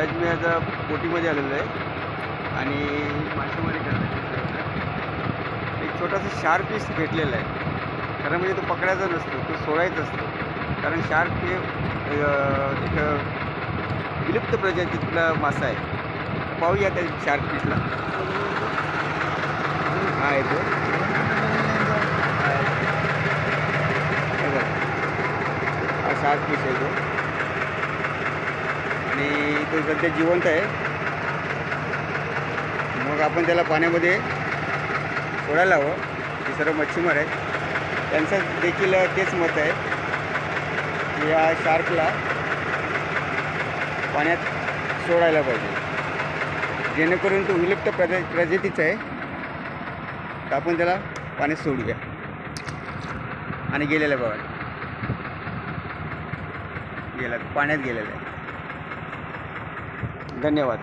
आज मी आता बोटीमध्ये आलेलो आहे आणि मासेमारी करण्याची एक छोटासा शार्क फिश भेटलेला आहे. खरं म्हणजे तो पकडायचा नसतो, तो सोडायचा असतो. कारण शार्क हे एक विलुप्त प्रजातीतला मासा आहे. पाहूया त्या शार्क फिशला. हा येतो हा शार्क फिश आहे तो आणि तो सध्या जिवंत आहे. मग आपण त्याला पाण्यामध्ये सोडायला हवं. जे सर्व मच्छीमार आहेत त्यांचं देखील तेच मत आहे की या शार्कला पाण्यात सोडायला पाहिजे, जेणेकरून तो विलुप्त प्रजातीचा आहे. तर आपण त्याला पाण्यात सोडूया. आणि गेलेला बघा, गेला पाण्यात गेलेला आहे. धन्यवाद.